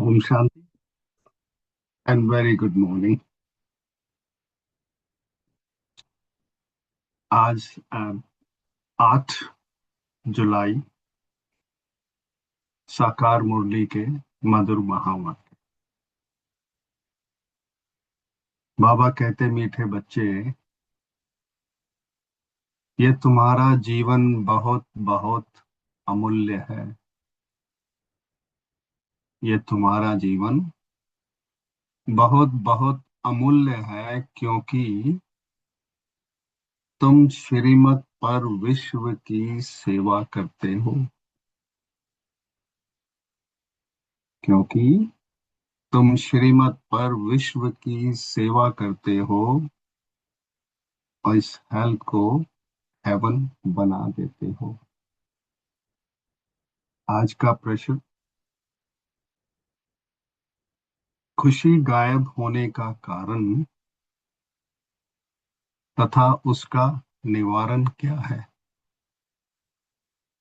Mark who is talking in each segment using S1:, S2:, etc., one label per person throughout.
S1: ओम शांति and very good morning. आज 8 जुलाई, साकार मुरली के मधुर महावाक्य। बाबा कहते, मीठे बच्चे, ये तुम्हारा जीवन बहुत बहुत अमूल्य है। ये तुम्हारा जीवन बहुत बहुत अमूल्य है, क्योंकि तुम श्रीमत पर विश्व की सेवा करते हो। क्योंकि तुम श्रीमत पर विश्व की सेवा करते हो और इस हेल्थ को हेवन बना देते हो। आज का प्रश्न, खुशी गायब होने का कारण तथा उसका निवारण क्या है।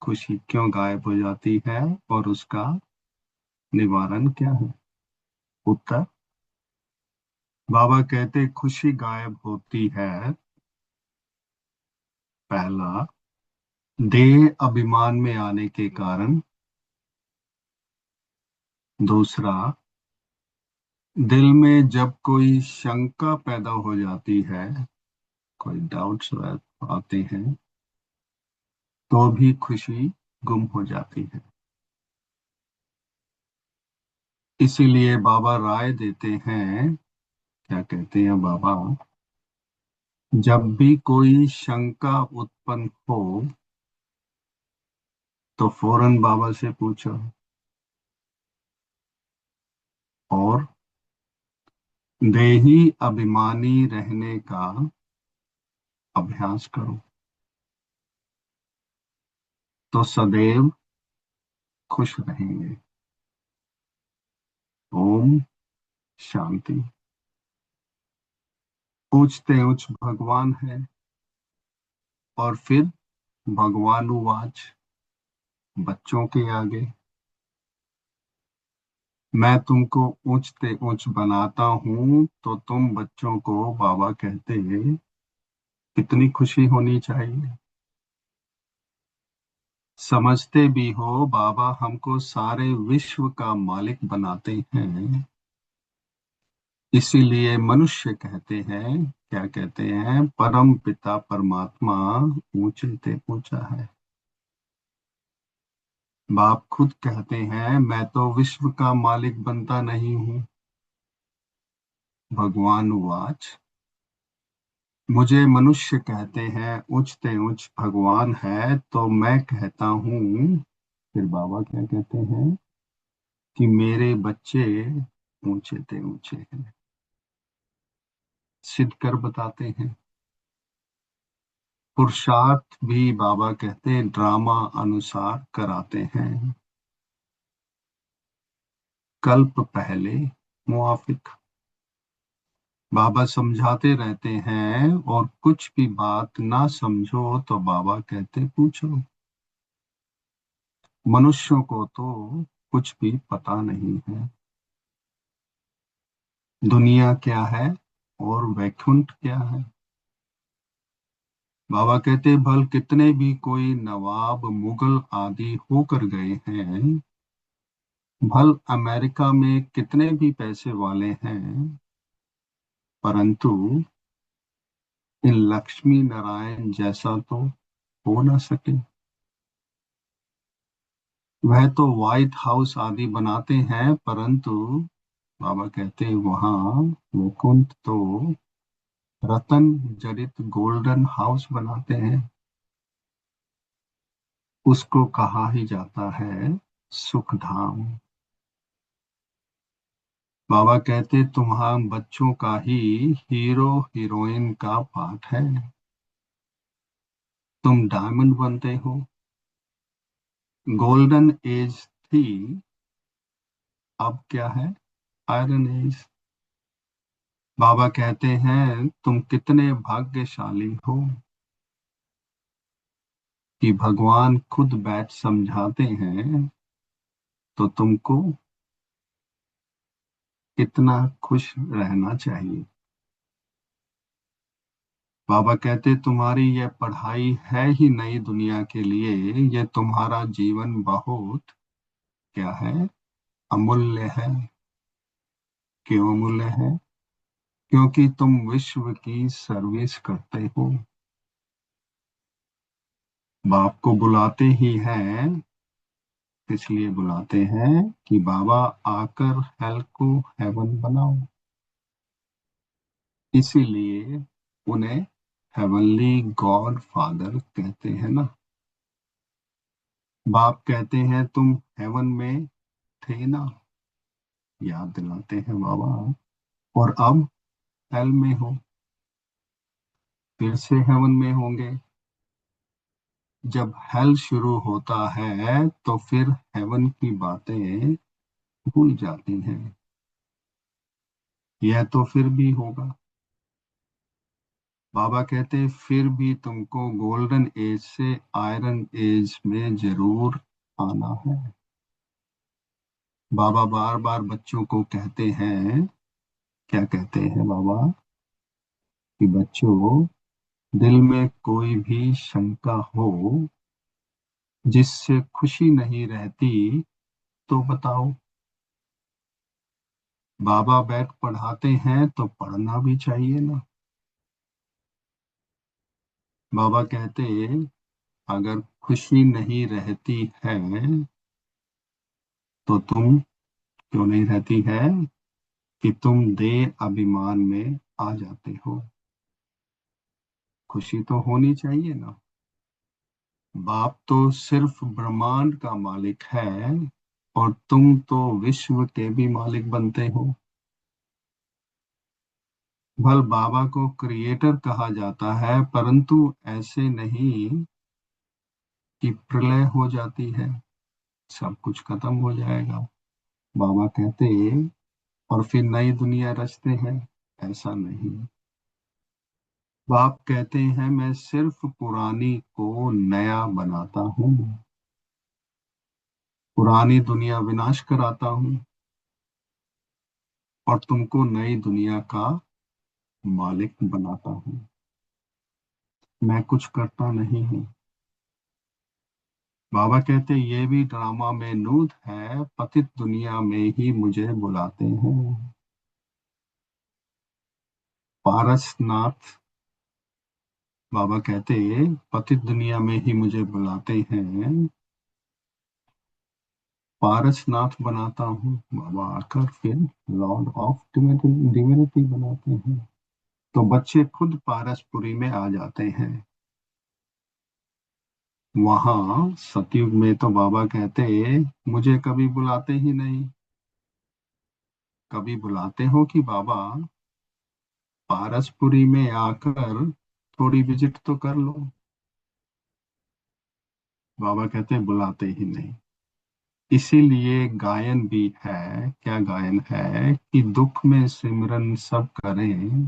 S1: खुशी क्यों गायब हो जाती है और उसका निवारण क्या है। उत्तर, बाबा कहते खुशी गायब होती है, पहला, देह अभिमान में आने के कारण। दूसरा, दिल में जब कोई शंका पैदा हो जाती है, कोई डाउट्स आते हैं, तो भी खुशी गुम हो जाती है। इसीलिए बाबा राय देते हैं, क्या कहते हैं बाबा, जब भी कोई शंका उत्पन्न हो तो फौरन बाबा से पूछो और देही अभिमानी रहने का अभ्यास करो, तो सदैव खुश रहेंगे। ओम शांति। पूछते उच्च भगवान है, और फिर भगवानुवाच, बच्चों के आगे, मैं तुमको ऊंचते ऊंच बनाता हूं, तो तुम बच्चों को बाबा कहते हैं कितनी खुशी होनी चाहिए। समझते भी हो बाबा हमको सारे विश्व का मालिक बनाते हैं, इसीलिए मनुष्य कहते हैं, क्या कहते हैं, परम पिता परमात्मा ऊंचे ते ऊंचा है। बाप खुद कहते हैं, मैं तो विश्व का मालिक बनता नहीं हूं। भगवान वाच, मुझे मनुष्य कहते हैं उच्चते उच्च भगवान है, तो मैं कहता हूँ, फिर बाबा क्या कहते हैं, कि मेरे बच्चे ऊंचे ते ऊंचे हैं। सिद्ध कर बताते हैं। पुरुषार्थ भी बाबा कहते हैं ड्रामा अनुसार कराते हैं। कल्प पहले मुआफिक, बाबा समझाते रहते हैं, और कुछ भी बात ना समझो तो बाबा कहते पूछो। मनुष्यों को तो कुछ भी पता नहीं है, दुनिया क्या है और वैकुंठ क्या है। बाबा कहते भल कितने भी कोई नवाब मुगल आदि होकर गए हैं, भल अमेरिका में कितने भी पैसे वाले हैं, परंतु इन लक्ष्मी नारायण जैसा तो हो ना सके। वह तो व्हाइट हाउस आदि बनाते हैं, परंतु बाबा कहते हैं वहां वैकुंठ तो रतन जड़ित गोल्डन हाउस बनाते हैं। उसको कहा ही जाता है सुख धाम। बाबा कहते तुम्हारे बच्चों का ही हीरो हीरोइन का पार्ट है। तुम डायमंड बनते हो। गोल्डन एज थी, अब क्या है, आयरन एज। बाबा कहते हैं तुम कितने भाग्यशाली हो कि भगवान खुद बैठ समझाते हैं, तो तुमको कितना खुश रहना चाहिए। बाबा कहते तुम्हारी यह पढ़ाई है ही नई दुनिया के लिए। ये तुम्हारा जीवन बहुत क्या है, अमूल्य है। क्यों अमूल्य है? क्योंकि तुम विश्व की सर्विस करते हो। बाप को बुलाते ही हैं, इसलिए बुलाते हैं कि बाबा आकर हेल को हेवन बनाओ। इसीलिए उन्हें हेवनली गॉड फादर कहते हैं ना। बाप कहते हैं तुम हेवन में थे ना, याद दिलाते हैं बाबा, और अब हेल में हो, फिर से हेवन में होंगे। जब हेल शुरू होता है तो फिर हेवन की बातें भूल जाती हैं। यह तो फिर भी होगा। बाबा कहते फिर भी तुमको गोल्डन एज से आयरन एज में जरूर आना है। बाबा बार बार बच्चों को कहते हैं, क्या कहते हैं बाबा, कि बच्चों, दिल में कोई भी शंका हो जिससे खुशी नहीं रहती तो बताओ। बाबा बैठ पढ़ाते हैं तो पढ़ना भी चाहिए ना। बाबा कहते अगर खुशी नहीं रहती है तो तुम क्यों नहीं रहती है, कि तुम देह अभिमान में आ जाते हो। खुशी तो होनी चाहिए ना। बाप तो सिर्फ ब्रह्मांड का मालिक है और तुम तो विश्व के भी मालिक बनते हो। भल बाबा को क्रिएटर कहा जाता है, परंतु ऐसे नहीं कि प्रलय हो जाती है, सब कुछ खत्म हो जाएगा। बाबा कहते और फिर नई दुनिया रचते हैं, ऐसा नहीं। बाप कहते हैं मैं सिर्फ पुरानी को नया बनाता हूँ, पुरानी दुनिया विनाश कराता हूँ और तुमको नई दुनिया का मालिक बनाता हूँ। मैं कुछ करता नहीं हूँ। बाबा कहते ये भी ड्रामा में नूत है, पतित दुनिया में ही मुझे बुलाते हैं। पारसनाथ, बाबा कहते पतित दुनिया में ही मुझे बुलाते हैं, पारसनाथ बनाता हूँ। बाबा आकर फिर लॉर्ड ऑफ डिविनिटी बनाते हैं। तो बच्चे खुद पारसपुरी में आ जाते हैं। वहां सतयुग में तो बाबा कहते मुझे कभी बुलाते ही नहीं। कभी बुलाते हो कि बाबा पारसपुरी में आकर थोड़ी विजिट तो कर लो। बाबा कहते बुलाते ही नहीं। इसीलिए गायन भी है, क्या गायन है, कि दुख में सिमरन सब करें,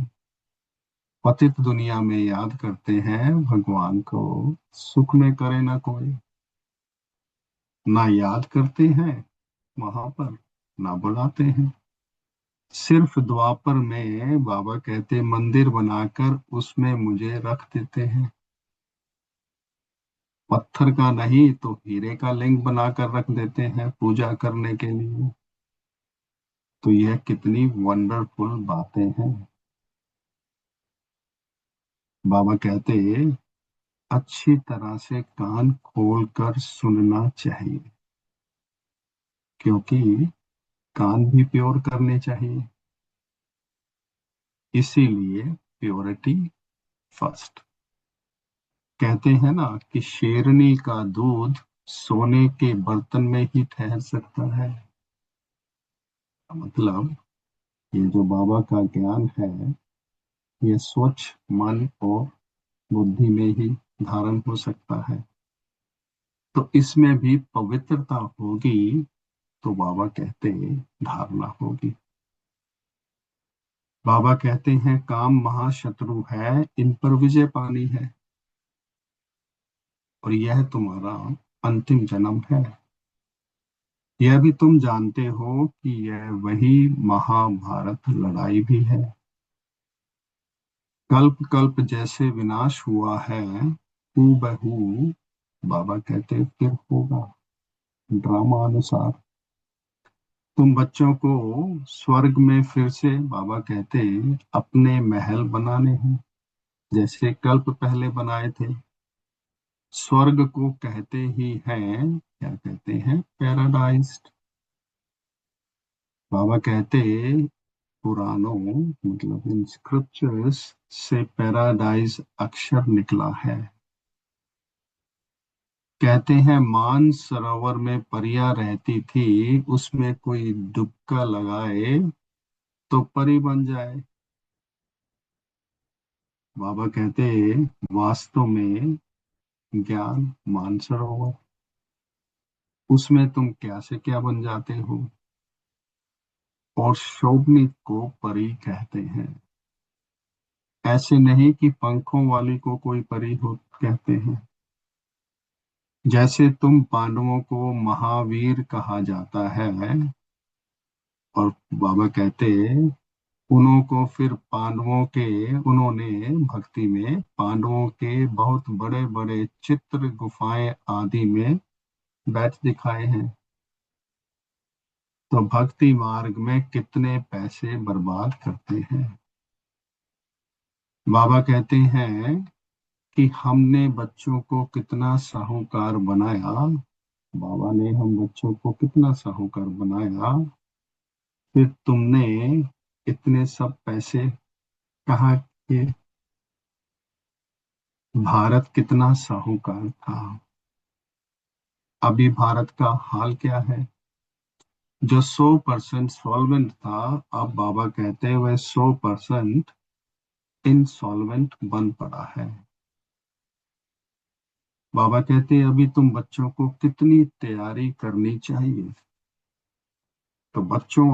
S1: पतित दुनिया में याद करते हैं भगवान को, सुख में करे ना कोई। ना याद करते हैं वहां पर, ना बुलाते हैं। सिर्फ द्वापर में बाबा कहते मंदिर बनाकर उसमें मुझे रख देते हैं। पत्थर का नहीं तो हीरे का लिंग बनाकर रख देते हैं पूजा करने के लिए। तो यह कितनी वंडरफुल बातें हैं। बाबा कहते अच्छी तरह से कान खोल कर सुनना चाहिए, क्योंकि कान भी प्योर करने चाहिए। इसीलिए प्योरिटी फर्स्ट। कहते हैं ना कि शेरनी का दूध सोने के बर्तन में ही ठहर सकता है। मतलब ये जो बाबा का ज्ञान है, ये स्वच्छ मन और बुद्धि में ही धारण हो सकता है। तो इसमें भी पवित्रता होगी तो बाबा कहते धारणा होगी। बाबा कहते हैं काम महाशत्रु है, इन पर विजय पानी है, और यह तुम्हारा अंतिम जन्म है। यह भी तुम जानते हो कि यह वही महाभारत लड़ाई भी है। कल्प कल्प जैसे विनाश हुआ है, हूबहू बाबा कहते फिर होगा, ड्रामा अनुसार। तुम बच्चों को स्वर्ग में फिर से बाबा कहते अपने महल बनाने हैं, जैसे कल्प पहले बनाए थे। स्वर्ग को कहते ही हैं, क्या कहते हैं, पैराडाइज। बाबा कहते पुराणों मतलब इन स्क्रिप्चर्स से पैराडाइज अक्षर निकला है। कहते हैं मान सरोवर में परियां रहती थी, उसमें कोई डुबका लगाए तो परी बन जाए। बाबा कहते वास्तव में ज्ञान मानसरोवर, उसमें तुम क्या से क्या बन जाते हो। और शोभनीत को परी कहते हैं, ऐसे नहीं कि पंखों वाली को कोई परी हो कहते हैं। जैसे तुम पांडवों को महावीर कहा जाता है, और बाबा कहते उन्हों को फिर पांडवों के, उन्होंने भक्ति में पांडवों के बहुत बड़े बड़े चित्र गुफाएं आदि में बैठ दिखाए हैं। तो भक्ति मार्ग में कितने पैसे बर्बाद करते हैं। बाबा कहते हैं कि हमने बच्चों को कितना साहूकार बनाया। बाबा ने हम बच्चों को कितना साहूकार बनाया, फिर तुमने इतने सब पैसे कहाँ के। भारत कितना साहूकार था। अभी भारत का हाल क्या है। जो 100% सॉल्वेंट था, अब बाबा कहते हैं वह 100% इंसॉल्वेंट बन पड़ा है। बाबा कहते हैं अभी तुम बच्चों को कितनी तैयारी करनी चाहिए। तो बच्चों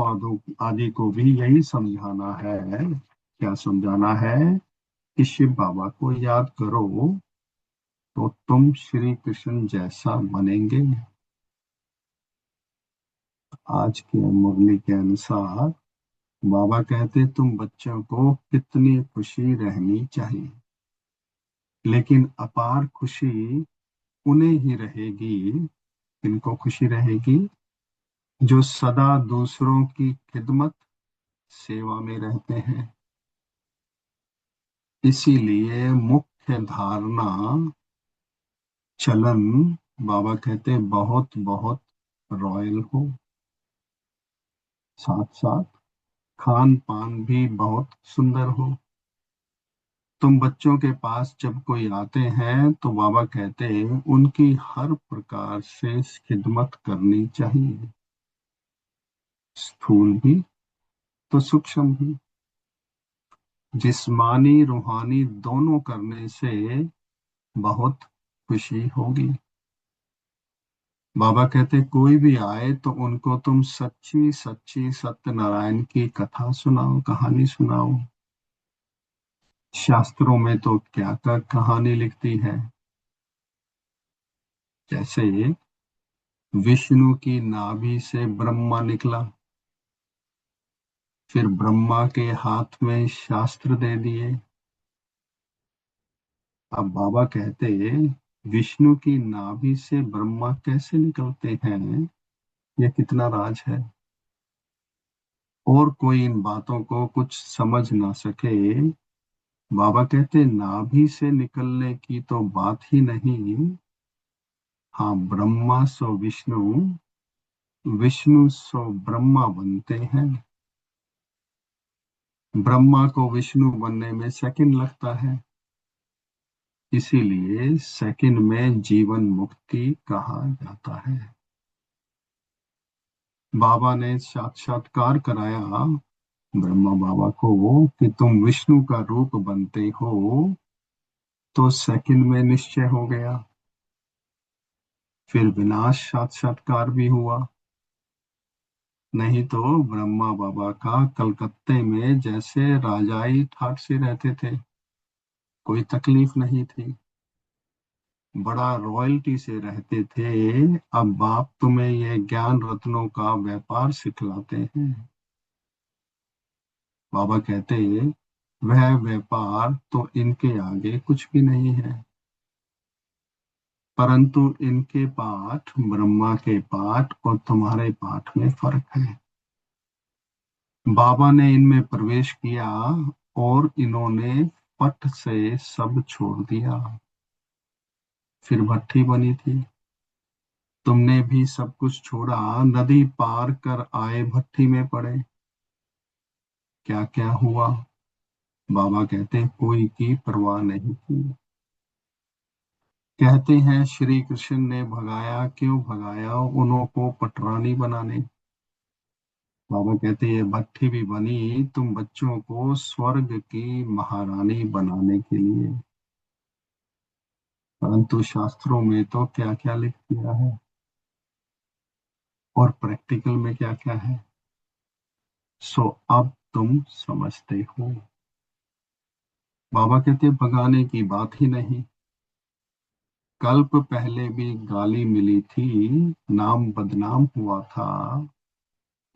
S1: आदि को भी यही समझाना है। क्या समझाना है कि शिव बाबा को याद करो तो तुम श्री कृष्ण जैसा बनेंगे। आज की मुरली के अनुसार बाबा कहते तुम बच्चों को कितनी खुशी रहनी चाहिए, लेकिन अपार खुशी उन्हें ही रहेगी। किनको खुशी रहेगी, जो सदा दूसरों की खिदमत सेवा में रहते हैं। इसीलिए मुख्य धारणा चलन बाबा कहते बहुत बहुत रॉयल हो, साथ साथ खान पान भी बहुत सुंदर हो। तुम बच्चों के पास जब कोई आते हैं तो बाबा कहते हैं उनकी हर प्रकार से खिदमत करनी चाहिए, स्थूल भी तो सूक्ष्म भी। जिस्मानी रूहानी दोनों करने से बहुत खुशी होगी। बाबा कहते कोई भी आए तो उनको तुम सच्ची सच्ची सत्यनारायण की कथा सुनाओ, कहानी सुनाओ। शास्त्रों में तो क्या क्या कहानी लिखती है। जैसे विष्णु की नाभि से ब्रह्मा निकला, फिर ब्रह्मा के हाथ में शास्त्र दे दिए। अब बाबा कहते विष्णु की नाभि से ब्रह्मा कैसे निकलते हैं, यह कितना राज है। और कोई इन बातों को कुछ समझ ना सके, बाबा कहते नाभि से निकलने की तो बात ही नहीं। हाँ, ब्रह्मा सो विष्णु, विष्णु सो ब्रह्मा बनते हैं। ब्रह्मा को विष्णु बनने में सेकंड लगता है, इसीलिए सेकंड में जीवन मुक्ति कहा जाता है। बाबा ने साक्षात्कार कराया ब्रह्मा बाबा को कि तुम विष्णु का रूप बनते हो, तो सेकंड में निश्चय हो गया। फिर विनाश साक्षात्कार भी हुआ। नहीं तो ब्रह्मा बाबा का कलकत्ते में जैसे राजाई ठाट से रहते थे, कोई तकलीफ नहीं थी। बड़ा रॉयल्टी से रहते थे, अब बाप तुम्हें ये ज्ञान रत्नों का व्यापार सिखलाते हैं। बाबा कहते, वह व्यापार तो इनके आगे कुछ भी नहीं है, परंतु इनके पाठ, ब्रह्मा के पाठ और तुम्हारे पाठ में फर्क है। बाबा ने इनमें प्रवेश किया और इन्होंने पट से सब छोड़ दिया, फिर भट्ठी बनी थी। तुमने भी सब कुछ छोड़ा, नदी पार कर आए, भट्ठी में पड़े। क्या क्या हुआ? बाबा कहते कोई की परवाह नहीं की। कहते हैं श्री कृष्ण ने भगाया, क्यों भगाया? उन्हों को पटरानी बनाने। बाबा कहते ये भट्ठी भी बनी तुम बच्चों को स्वर्ग की महारानी बनाने के लिए, परंतु शास्त्रों में तो क्या क्या लिख दिया है और प्रैक्टिकल में क्या क्या है। सो अब तुम समझते हो। बाबा कहते भगाने की बात ही नहीं, कल्प पहले भी गाली मिली थी, नाम बदनाम हुआ था,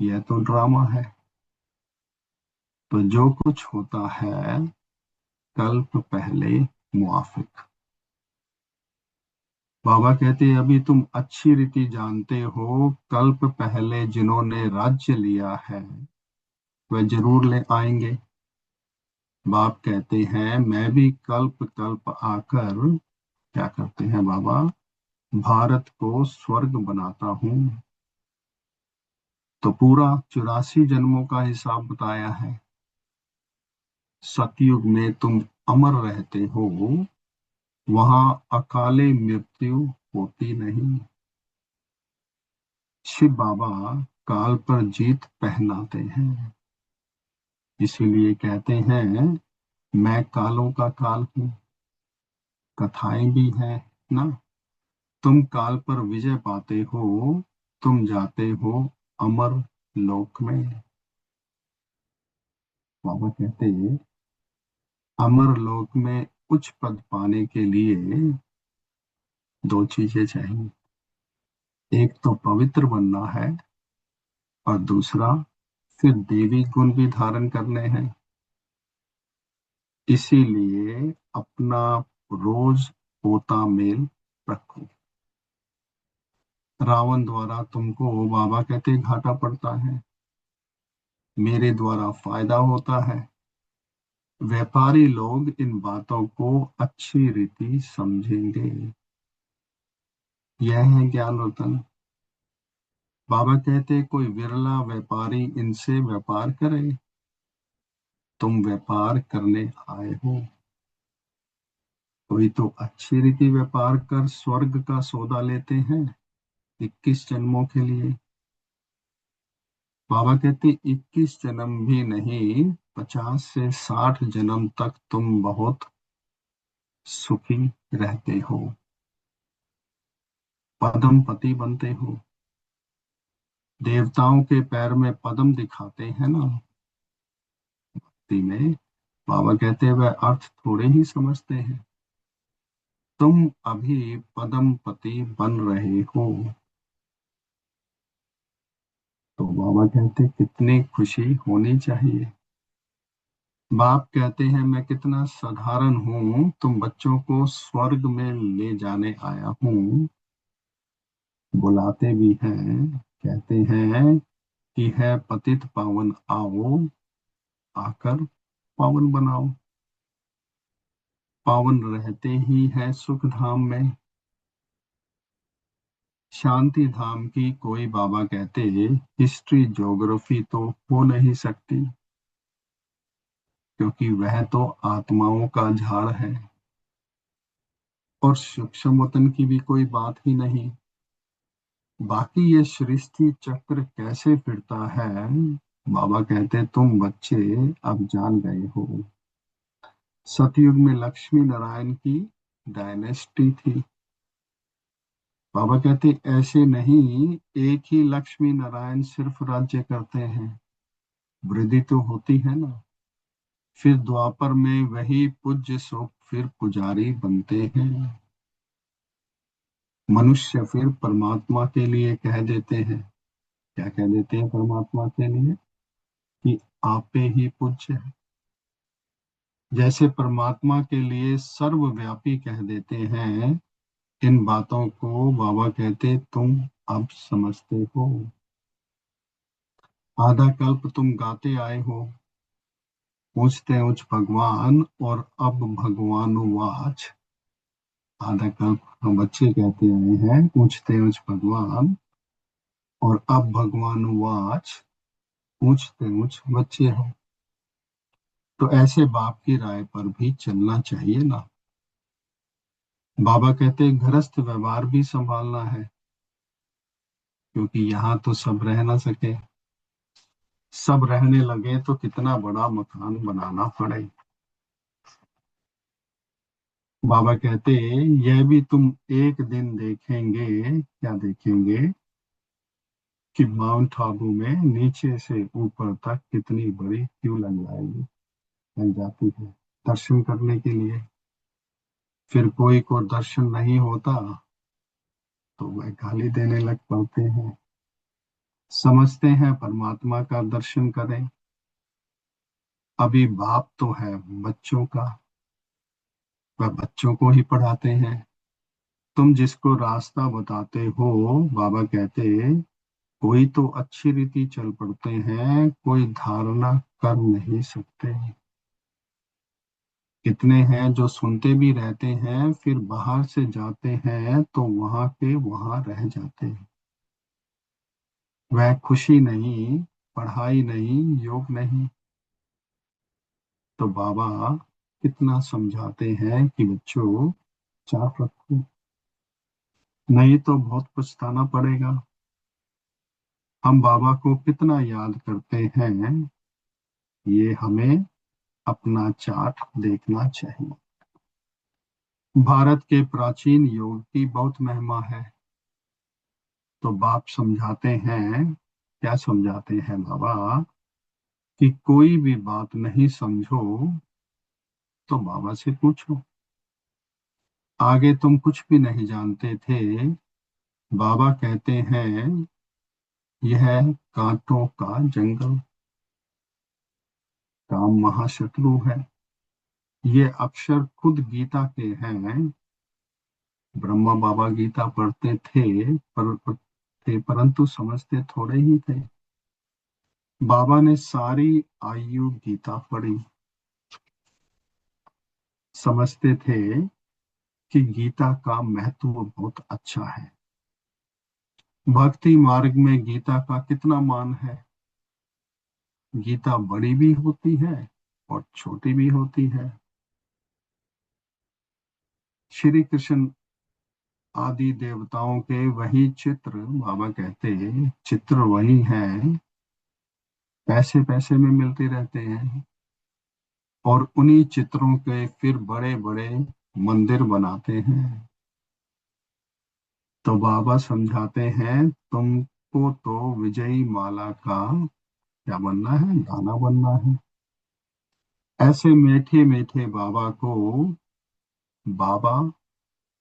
S1: यह तो ड्रामा है। तो जो कुछ होता है कल्प पहले मुआफिक। बाबा कहते अभी तुम अच्छी रीति जानते हो, कल्प पहले जिन्होंने राज्य लिया है वह जरूर ले आएंगे। बाप कहते हैं मैं भी कल्प कल्प आकर क्या करते हैं बाबा, भारत को स्वर्ग बनाता हूँ। तो पूरा 84 जन्मों का हिसाब बताया है। सतयुग में तुम अमर रहते हो, वहां अकाले मृत्यु होती नहीं। शिव बाबा काल पर जीत पहनाते हैं, इसीलिए कहते हैं मैं कालों का काल हूँ। कथाएं भी है ना, तुम काल पर विजय पाते हो, तुम जाते हो अमर लोक में। बाबा कहते हैं अमर लोक में उच्च पद पाने के लिए दो चीजें चाहिए, एक तो पवित्र बनना है और दूसरा फिर देवी गुण भी धारण करने हैं। इसीलिए अपना रोज पोता मेल रखो। रावण द्वारा तुमको बाबा कहते घाटा पड़ता है, मेरे द्वारा फायदा होता है। व्यापारी लोग इन बातों को अच्छी रीति समझेंगे। यह है ज्ञान रतन। बाबा कहते कोई विरला व्यापारी इनसे व्यापार करे, तुम व्यापार करने आए हो। कोई तो अच्छी रीति व्यापार कर स्वर्ग का सौदा लेते हैं 21 जन्मों के लिए। बाबा कहते 21 जन्म भी नहीं, 50 से 60 जन्म तक तुम बहुत सुखी रहते हो, पदम पति बनते हो। देवताओं के पैर में पद्म दिखाते हैं ना भक्ति में, बाबा कहते हैं वह अर्थ थोड़े ही समझते हैं। तुम अभी पद्म पति बन रहे हो। तो बाबा कहते कितनी खुशी होनी चाहिए। बाप कहते हैं मैं कितना साधारण हूँ, तुम बच्चों को स्वर्ग में ले जाने आया हूँ। बुलाते भी हैं, कहते हैं कि है पतित पावन आओ, आकर पावन बनाओ। पावन रहते ही है सुख धाम में, शांति धाम की कोई बाबा कहते हिस्ट्री ज्योग्राफी तो हो नहीं सकती, क्योंकि वह तो आत्माओं का झाड़ है। और सूक्ष्म वतन की भी कोई बात ही नहीं। बाकी ये सृष्टि चक्र कैसे फिरता है, बाबा कहते तुम बच्चे अब जान गए हो। सतयुग में लक्ष्मी नारायण की डायनेस्टी थी। बाबा कहते ऐसे नहीं, एक ही लक्ष्मी नारायण सिर्फ राज्य करते हैं, वृद्धि तो होती है ना। फिर द्वापर में वही पूज्य सो फिर पुजारी बनते हैं। मनुष्य फिर परमात्मा के लिए कह देते हैं, क्या कह देते हैं परमात्मा के लिए? कि आपे ही पूज्य है। जैसे परमात्मा के लिए सर्वव्यापी कह देते हैं, इन बातों को बाबा कहते तुम अब समझते हो। आधा कल्प तुम गाते आए हो, पूछते उच भगवान और अब भगवानुवाच। आधा कल्प हम बच्चे कहते आए हैं, पूछते उच भगवान और अब भगवानुवाच, पूछते उच बच्चे हो। तो ऐसे बाप की राय पर भी चलना चाहिए ना। बाबा कहते गृहस्थ व्यवहार भी संभालना है, क्योंकि यहाँ तो सब रह ना सके। सब रहने लगे तो कितना बड़ा मकान बनाना पड़े। बाबा कहते यह भी तुम एक दिन देखेंगे, क्या देखेंगे? कि माउंट आबू में नीचे से ऊपर तक कितनी बड़ी क्यू लग जाती है दर्शन करने के लिए। फिर कोई को दर्शन नहीं होता तो वह गाली देने लग पड़ते हैं। समझते हैं परमात्मा का दर्शन करें। अभी बाप तो है बच्चों का, वह बच्चों को ही पढ़ाते हैं। तुम जिसको रास्ता बताते हो, बाबा कहते कोई तो अच्छी रीति चल पड़ते हैं, कोई धारणा कर नहीं सकते। कितने हैं जो सुनते भी रहते हैं, फिर बाहर से जाते हैं तो वहां के वहां रह जाते हैं। वह खुशी नहीं, पढ़ाई नहीं, योग नहीं। तो बाबा कितना समझाते हैं कि बच्चों चाप रखो, नहीं तो बहुत पछताना पड़ेगा। हम बाबा को कितना याद करते हैं, ये हमें अपना चार्ट देखना चाहिए। भारत के प्राचीन योग की बहुत महिमा है। तो बाप समझाते हैं, क्या समझाते हैं बाबा? कि कोई भी बात नहीं समझो तो बाबा से पूछो। आगे तुम कुछ भी नहीं जानते थे, बाबा कहते हैं यह कांटों का जंगल, काम महाशत्रु है। ये अक्षर खुद गीता के हैं। ब्रह्मा बाबा गीता पढ़ते थे परंतु समझते थोड़े ही थे। बाबा ने सारी आयु गीता पढ़ी, समझते थे कि गीता का महत्व बहुत अच्छा है। भक्ति मार्ग में गीता का कितना मान है। गीता बड़ी भी होती है और छोटी भी होती है। श्री कृष्ण आदि देवताओं के वही चित्र, बाबा कहते चित्र वही हैं, पैसे पैसे में मिलते रहते हैं। और उन्हीं चित्रों के फिर बड़े बड़े मंदिर बनाते हैं। तो बाबा समझाते हैं तुमको तो विजयी माला का क्या बनना है, दाना बनना है। ऐसे मीठे मीठे बाबा को बाबा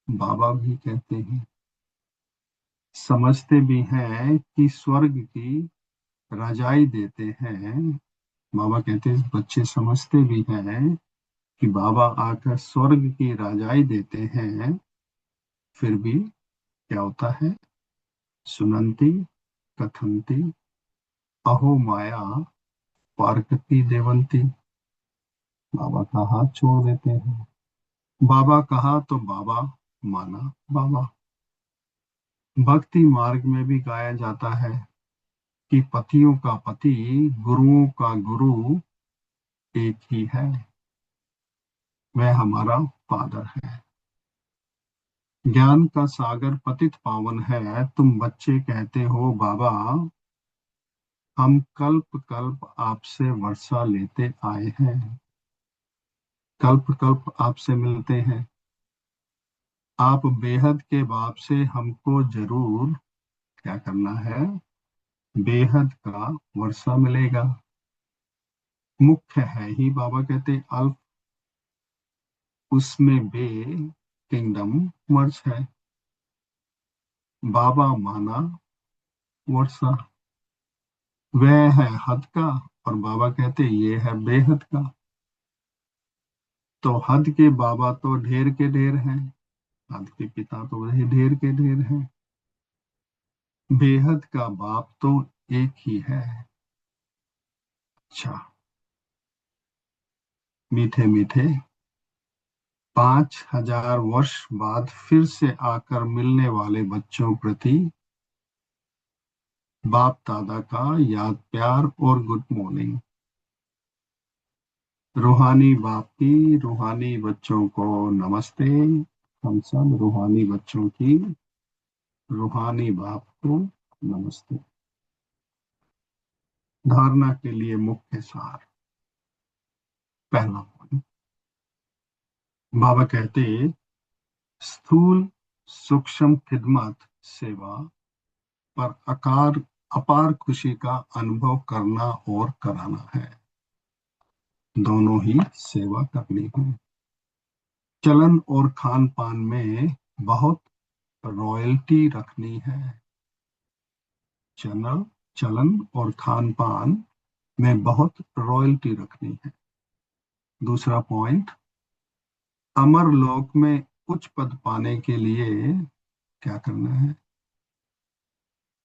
S1: बाबा भी कहते हैं। समझते भी हैं कि स्वर्ग की रजाई देते हैं। बाबा कहते हैं बच्चे समझते भी हैं कि बाबा आकर स्वर्ग की रजाई देते हैं। फिर भी क्या होता है? सुनंती कथंती अहो माया पार्कती देवंती। बाबा का हाथ छोड़ देते हैं। बाबा कहा तो बाबा, माना बाबा। भक्ति मार्ग में भी गाया जाता है कि पतियों का पति, गुरुओं का गुरु एक ही है, वह हमारा फादर है। ज्ञान का सागर पतित पावन है। तुम बच्चे कहते हो बाबा हम कल्प कल्प आपसे वर्षा लेते आए हैं, कल्प कल्प आपसे मिलते हैं। आप बेहद के बाप से हमको जरूर क्या करना है? बेहद का वर्षा मिलेगा। मुख्य है ही बाबा कहते अल्प, उसमें बे किंगडम मर्ज है। बाबा माना वर्षा। वह है हद का, और बाबा कहते ये है बेहद का। तो हद के बाबा तो ढेर के ढेर हैं, हद के पिता तो वही ढेर के ढेर हैं। बेहद का बाप तो एक ही है। अच्छा। मीठे मीठे 5,000 वर्ष बाद फिर से आकर मिलने वाले बच्चों प्रति बाप दादा का याद प्यार और गुड मॉर्निंग। रूहानी बाप की रूहानी बच्चों को नमस्ते। हम सब रूहानी बच्चों की रूहानी बाप को नमस्ते। धारणा के लिए मुख्य सार। पहला पॉइंट, बाबा कहते स्थूल सूक्ष्म खिदमत सेवा पर अपार खुशी का अनुभव करना और कराना है। दोनों ही सेवा करनी है। चलन और खान पान में बहुत रॉयल्टी रखनी है। चलन चलन और खान पान में बहुत रॉयल्टी रखनी है। दूसरा पॉइंट, अमर लोक में उच्च पद पाने के लिए क्या करना है?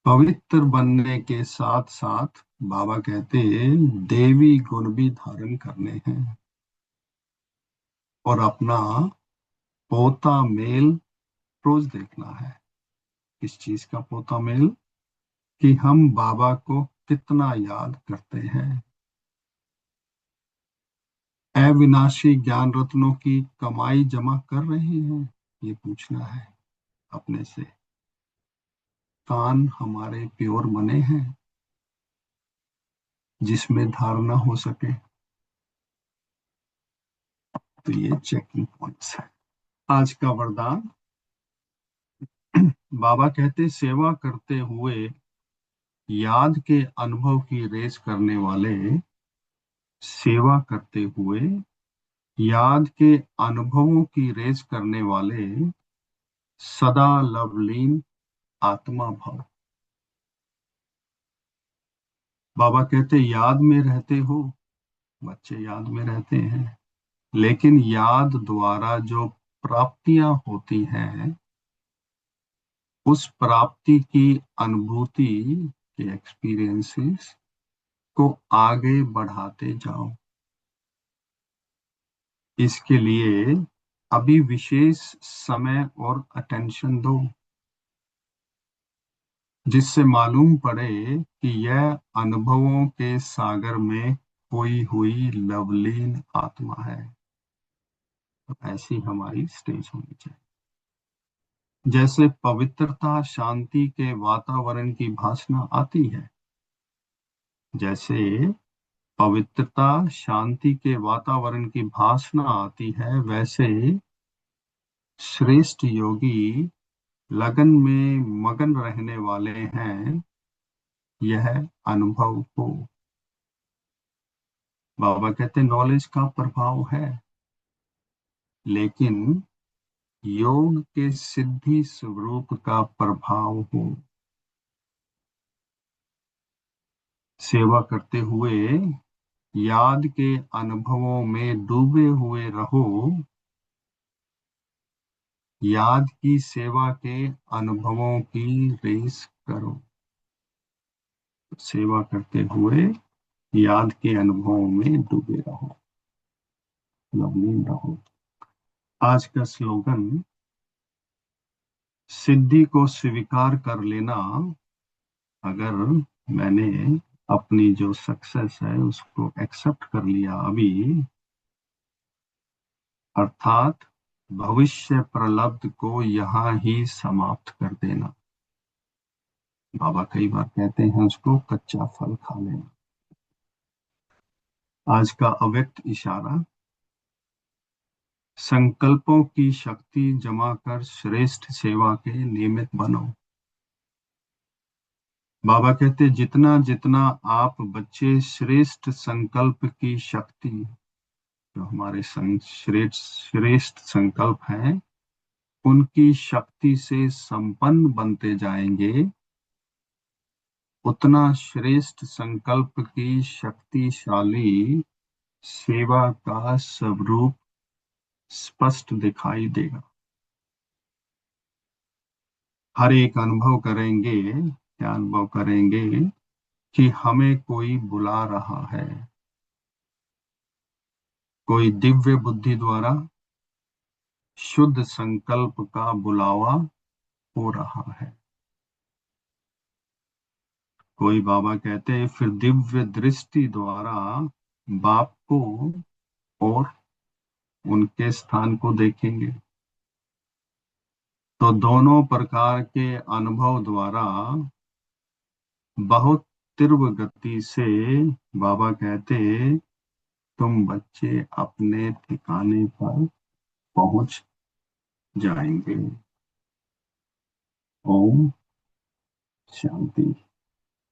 S1: पवित्र बनने के साथ साथ बाबा कहते देवी गुण भी धारण करने हैं। और अपना पोता मेल रोज देखना है। किस चीज का पोता मेल? कि हम बाबा को कितना याद करते हैं। अविनाशी ज्ञान रत्नों की कमाई जमा कर रहे हैं, ये पूछना है अपने से। कान हमारे प्योर बने हैं जिसमें धारणा हो सके। तो ये चेकिंग पॉइंट्स है। आज का वरदान, बाबा कहते सेवा करते हुए याद के अनुभव की रेस करने वाले, सेवा करते हुए याद के अनुभवों की रेस करने वाले सदा लवलीन आत्मा भव। बाबा कहते याद में रहते हो, बच्चे याद में रहते हैं, लेकिन याद द्वारा जो प्राप्तियां होती हैं उस प्राप्ति की अनुभूति के एक्सपीरियंसेस को आगे बढ़ाते जाओ। इसके लिए अभी विशेष समय और अटेंशन दो, जिससे मालूम पड़े कि यह अनुभवों के सागर में खोई हुई लवलीन आत्मा है। तो ऐसी हमारी स्टेज होनी चाहिए। जैसे पवित्रता शांति के वातावरण की भासना आती है, जैसे पवित्रता शांति के वातावरण की भासना आती है, वैसे श्रेष्ठ योगी लगन में मगन रहने वाले हैं यह अनुभव को। बाबा कहते नॉलेज का प्रभाव है, लेकिन योग के सिद्धि स्वरूप का प्रभाव हो। सेवा करते हुए याद के अनुभवों में डूबे हुए रहो। याद की सेवा के अनुभवों की रेस करो। सेवा करते हुए याद के अनुभवों में डूबे रहो, लवलीन रहो। आज का स्लोगन, सिद्धि को स्वीकार कर लेना। अगर मैंने अपनी जो सक्सेस है उसको एक्सेप्ट कर लिया अभी, अर्थात भविष्य प्रलब्ध को यहाँ ही समाप्त कर देना। बाबा कई बार कहते हैं उसको कच्चा फल खा लेना। आज का अव्यक्त इशारा, संकल्पों की शक्ति जमा कर श्रेष्ठ सेवा के नियमित बनो। बाबा कहते जितना जितना आप बच्चे श्रेष्ठ संकल्प की शक्ति, जो हमारे श्रेष्ठ श्रेष्ठ संकल्प हैं उनकी शक्ति से संपन्न बनते जाएंगे, उतना श्रेष्ठ संकल्प की शक्तिशाली सेवा का स्वरूप स्पष्ट दिखाई देगा। हर एक अनुभव करेंगे, क्या अनुभव करेंगे? कि हमें कोई बुला रहा है, कोई दिव्य बुद्धि द्वारा शुद्ध संकल्प का बुलावा हो रहा है। कोई बाबा कहते हैं फिर दिव्य दृष्टि द्वारा बाप को और उनके स्थान को देखेंगे। तो दोनों प्रकार के अनुभव द्वारा बहुत तीव्र गति से बाबा कहते तुम बच्चे अपने ठिकाने पर पहुंच जाएंगे। ओम शांति।